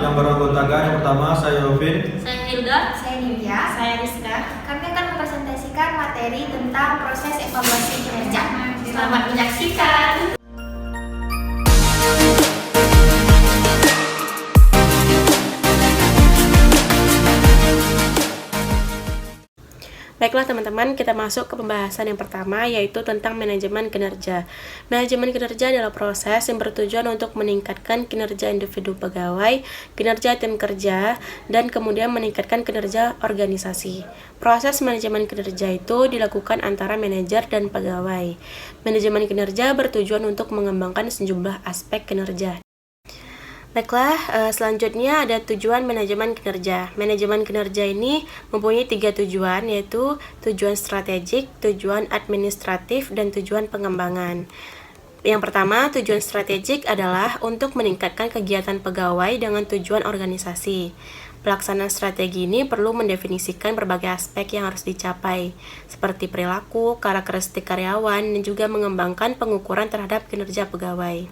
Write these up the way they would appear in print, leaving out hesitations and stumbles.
yang beranggotakan yang pertama saya Yovin, Saya Hilda. Saya Nivia. Saya Rizka. Kami akan mempresentasikan materi tentang proses evaluasi kinerja. Selamat menyaksikan. Baiklah teman-teman, kita masuk ke pembahasan yang pertama, yaitu tentang manajemen kinerja. Manajemen kinerja adalah proses yang bertujuan untuk meningkatkan kinerja individu pegawai, kinerja tim kerja, dan kemudian meningkatkan kinerja organisasi. Proses manajemen kinerja itu dilakukan antara manajer dan pegawai. Manajemen kinerja bertujuan untuk mengembangkan sejumlah aspek kinerja. Baiklah, selanjutnya ada tujuan manajemen kinerja. Manajemen kinerja ini mempunyai 3 tujuan, yaitu tujuan strategik, tujuan administratif, dan tujuan pengembangan. Yang pertama, tujuan strategik adalah untuk meningkatkan kegiatan pegawai dengan tujuan organisasi. Pelaksanaan strategi ini perlu mendefinisikan berbagai aspek yang harus dicapai, seperti perilaku, karakteristik karyawan, dan juga mengembangkan pengukuran terhadap kinerja pegawai.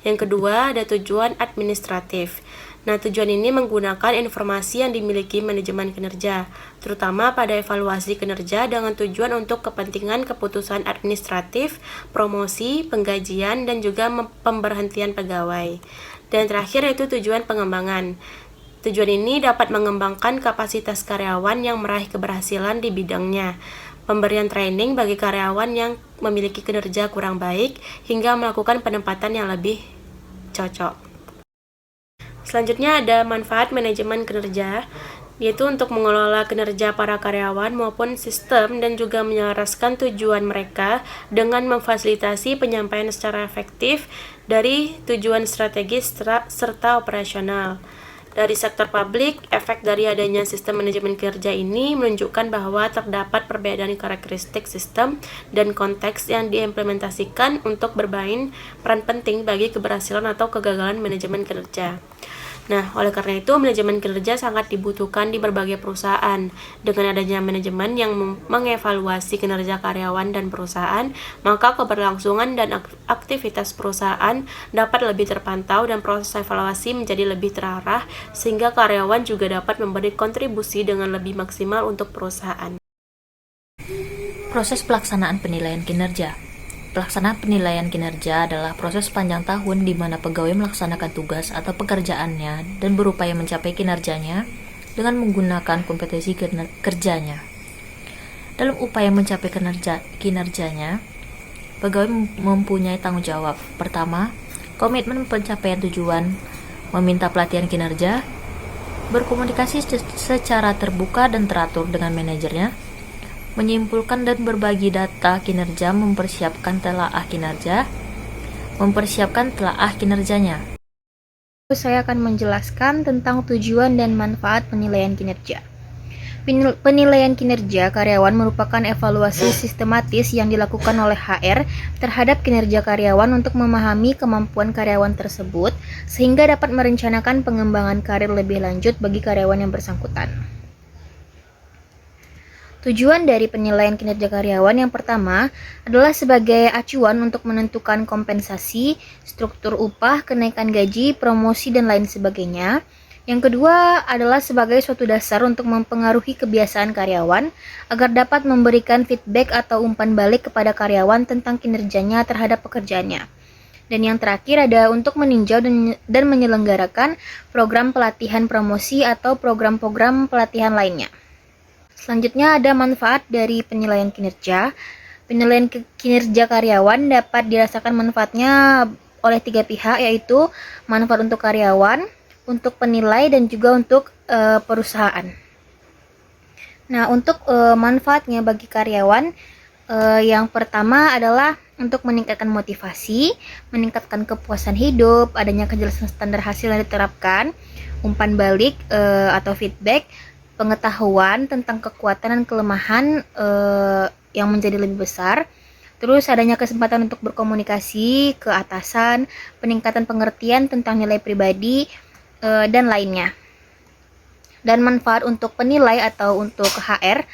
Yang kedua, ada tujuan administratif. Nah, tujuan ini menggunakan informasi yang dimiliki manajemen kinerja, terutama pada evaluasi kinerja dengan tujuan untuk kepentingan keputusan administratif, promosi, penggajian, dan juga pemberhentian pegawai. Dan terakhir yaitu tujuan pengembangan. Tujuan ini dapat mengembangkan kapasitas karyawan yang meraih keberhasilan di bidangnya, pemberian training bagi karyawan yang memiliki kinerja kurang baik, hingga melakukan penempatan yang lebih cocok. Selanjutnya ada manfaat manajemen kinerja, yaitu untuk mengelola kinerja para karyawan maupun sistem dan juga menyelaraskan tujuan mereka dengan memfasilitasi penyampaian secara efektif dari tujuan strategis serta operasional. Dari sektor publik, efek dari adanya sistem manajemen kinerja ini menunjukkan bahwa terdapat perbedaan karakteristik sistem dan konteks yang diimplementasikan untuk bermain peran penting bagi keberhasilan atau kegagalan manajemen kinerja. Nah, oleh karena itu, manajemen kinerja sangat dibutuhkan di berbagai perusahaan. Dengan adanya manajemen yang mengevaluasi kinerja karyawan dan perusahaan, maka keberlangsungan dan aktivitas perusahaan dapat lebih terpantau dan proses evaluasi menjadi lebih terarah, sehingga karyawan juga dapat memberi kontribusi dengan lebih maksimal untuk perusahaan. Proses pelaksanaan penilaian kinerja. Pelaksanaan penilaian kinerja adalah proses panjang tahun di mana pegawai melaksanakan tugas atau pekerjaannya dan berupaya mencapai kinerjanya dengan menggunakan kompetensi kerjanya. Dalam upaya mencapai kinerjanya, pegawai mempunyai tanggung jawab. Pertama, komitmen pencapaian tujuan, meminta pelatihan kinerja, berkomunikasi secara terbuka dan teratur dengan manajernya, menyimpulkan dan berbagi data kinerja, mempersiapkan telaah kinerjanya. Saya akan menjelaskan tentang tujuan dan manfaat penilaian kinerja. Penilaian kinerja karyawan merupakan evaluasi sistematis yang dilakukan oleh HR terhadap kinerja karyawan untuk memahami kemampuan karyawan tersebut sehingga dapat merencanakan pengembangan karir lebih lanjut bagi karyawan yang bersangkutan. Tujuan dari penilaian kinerja karyawan yang pertama adalah sebagai acuan untuk menentukan kompensasi, struktur upah, kenaikan gaji, promosi, dan lain sebagainya. Yang kedua adalah sebagai suatu dasar untuk mempengaruhi kebiasaan karyawan agar dapat memberikan feedback atau umpan balik kepada karyawan tentang kinerjanya terhadap pekerjaannya. Dan yang terakhir ada untuk meninjau dan menyelenggarakan program pelatihan promosi atau program-program pelatihan lainnya. Selanjutnya ada manfaat dari penilaian kinerja. Penilaian kinerja karyawan dapat dirasakan manfaatnya oleh 3 pihak, yaitu manfaat untuk karyawan, untuk penilai, dan juga untuk perusahaan. Nah, untuk manfaatnya bagi karyawan, yang pertama adalah untuk meningkatkan motivasi, meningkatkan kepuasan hidup, adanya kejelasan standar hasil yang diterapkan, umpan balik atau feedback, pengetahuan tentang kekuatan dan kelemahan yang menjadi lebih besar, terus adanya kesempatan untuk berkomunikasi ke atasan, peningkatan pengertian tentang nilai pribadi, dan lainnya. Dan manfaat untuk penilai atau untuk HR,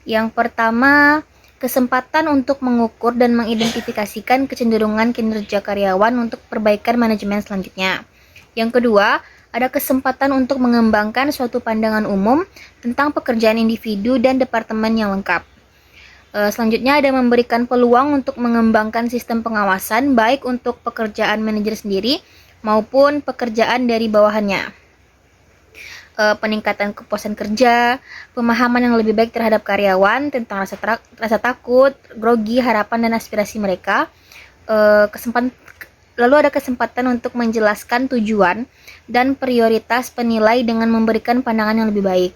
yang pertama, kesempatan untuk mengukur dan mengidentifikasikan kecenderungan kinerja karyawan untuk perbaikan manajemen selanjutnya. Yang kedua, ada kesempatan untuk mengembangkan suatu pandangan umum tentang pekerjaan individu dan departemen yang lengkap. Selanjutnya ada memberikan peluang untuk mengembangkan sistem pengawasan baik untuk pekerjaan manajer sendiri maupun pekerjaan dari bawahannya. Peningkatan kepuasan kerja, pemahaman yang lebih baik terhadap karyawan tentang rasa takut, grogi, harapan dan aspirasi mereka. Lalu ada kesempatan untuk menjelaskan tujuan dan prioritas penilai dengan memberikan pandangan yang lebih baik.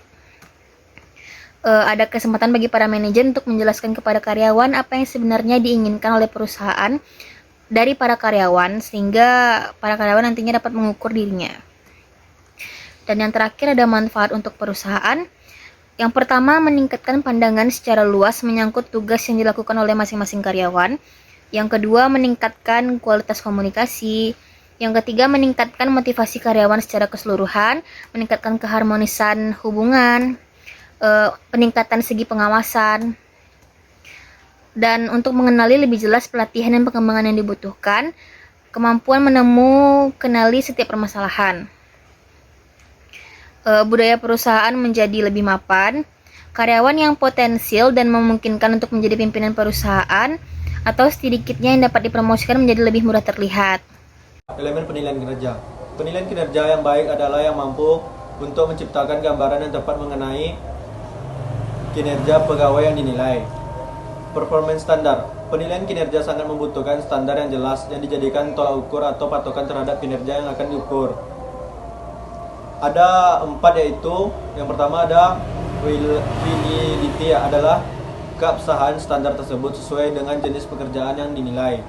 Ada kesempatan bagi para manajer untuk menjelaskan kepada karyawan apa yang sebenarnya diinginkan oleh perusahaan dari para karyawan sehingga para karyawan nantinya dapat mengukur dirinya. Dan yang terakhir ada manfaat untuk perusahaan. Yang pertama, meningkatkan pandangan secara luas menyangkut tugas yang dilakukan oleh masing-masing karyawan. Yang kedua, meningkatkan kualitas komunikasi. Yang ketiga, meningkatkan motivasi karyawan secara keseluruhan, meningkatkan keharmonisan hubungan, peningkatan segi pengawasan, dan untuk mengenali lebih jelas pelatihan dan pengembangan yang dibutuhkan, kemampuan kenali setiap permasalahan. Budaya perusahaan menjadi lebih mapan, karyawan yang potensial dan memungkinkan untuk menjadi pimpinan perusahaan, atau sedikitnya yang dapat dipromosikan menjadi lebih mudah terlihat. Elemen penilaian kinerja. Penilaian kinerja yang baik adalah yang mampu untuk menciptakan gambaran yang tepat mengenai kinerja pegawai yang dinilai. Performance standar. Penilaian kinerja sangat membutuhkan standar yang jelas yang dijadikan tolak ukur atau patokan terhadap kinerja yang akan diukur. Ada 4, yaitu yang pertama ada validity, adalah keabsahan standar tersebut sesuai dengan jenis pekerjaan yang dinilai.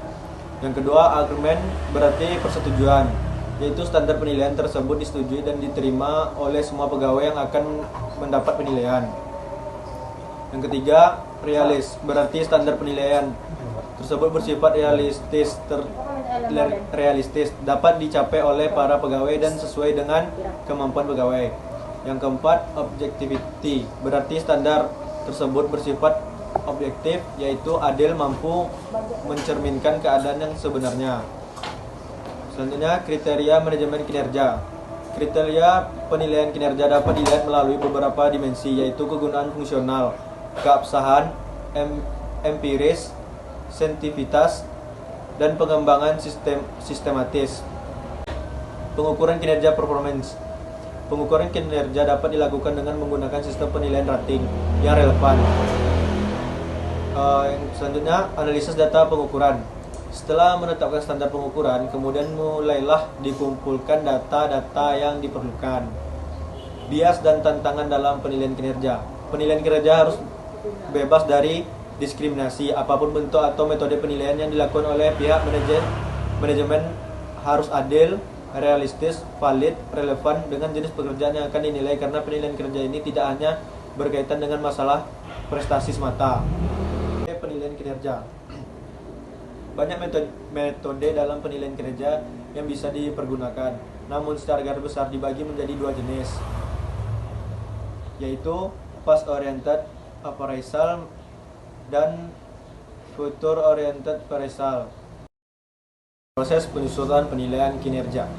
Yang kedua, agreement, berarti persetujuan, yaitu standar penilaian tersebut disetujui dan diterima oleh semua pegawai yang akan mendapat penilaian. Yang ketiga, realis, berarti standar penilaian tersebut bersifat realistis, dapat dicapai oleh para pegawai dan sesuai dengan kemampuan pegawai. Yang keempat, objectivity, berarti standar tersebut bersifat objektif, yaitu adil, mampu mencerminkan keadaan yang sebenarnya. Selanjutnya, kriteria manajemen kinerja. Kriteria penilaian kinerja dapat dilihat melalui beberapa dimensi, yaitu kegunaan fungsional, keabsahan, empiris, saintifitas, dan pengembangan sistematis. Pengukuran kinerja performance. Pengukuran kinerja dapat dilakukan dengan menggunakan sistem penilaian rating yang relevan. Selanjutnya, analisis data pengukuran. Setelah menetapkan standar pengukuran, kemudian mulailah dikumpulkan data-data yang diperlukan. Bias dan tantangan dalam penilaian kinerja. Penilaian kinerja harus bebas dari diskriminasi. Apapun bentuk atau metode penilaian yang dilakukan oleh pihak manajemen harus adil, realistis, valid, relevan dengan jenis pekerjaan yang akan dinilai, karena penilaian kinerja ini tidak hanya berkaitan dengan masalah prestasi semata. Penilaian kinerja. Banyak metode dalam penilaian kinerja yang bisa dipergunakan, namun secara garis besar dibagi menjadi 2 jenis, yaitu past oriented appraisal dan future oriented appraisal. Proses penyusunan penilaian kinerja.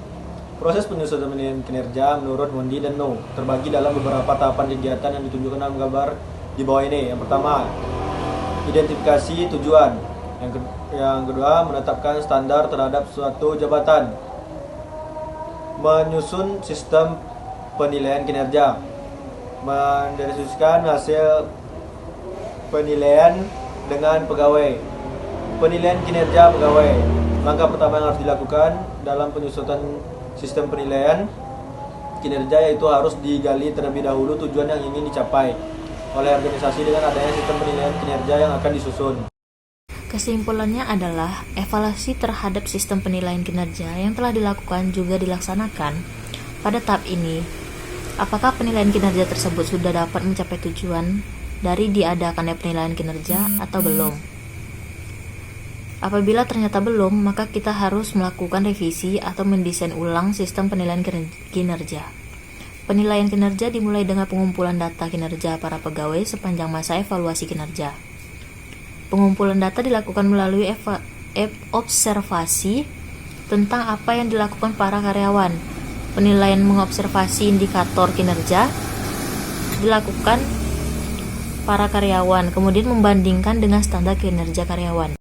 Proses penyusunan penilaian kinerja menurut Mondi dan No terbagi dalam beberapa tahapan kegiatan yang ditunjukkan dalam gambar di bawah ini. Yang pertama, identifikasi tujuan. Yang kedua, menetapkan standar terhadap suatu jabatan. Menyusun sistem penilaian kinerja. Mendiskusikan hasil penilaian dengan pegawai. Penilaian kinerja pegawai. Langkah pertama yang harus dilakukan dalam penyusunan sistem penilaian kinerja yaitu harus digali terlebih dahulu tujuan yang ingin dicapai oleh organisasi dengan adanya sistem penilaian kinerja yang akan disusun. Kesimpulannya adalah evaluasi terhadap sistem penilaian kinerja yang telah dilakukan juga dilaksanakan. Pada tahap ini, apakah penilaian kinerja tersebut sudah dapat mencapai tujuan dari diadakannya penilaian kinerja atau belum? Apabila ternyata belum, maka kita harus melakukan revisi atau mendesain ulang sistem penilaian kinerja. Penilaian kinerja dimulai dengan pengumpulan data kinerja para pegawai sepanjang masa evaluasi kinerja. Pengumpulan data dilakukan melalui observasi tentang apa yang dilakukan para karyawan, Penilaian mengobservasi indikator kinerja dilakukan para karyawan, kemudian membandingkan dengan standar kinerja karyawan.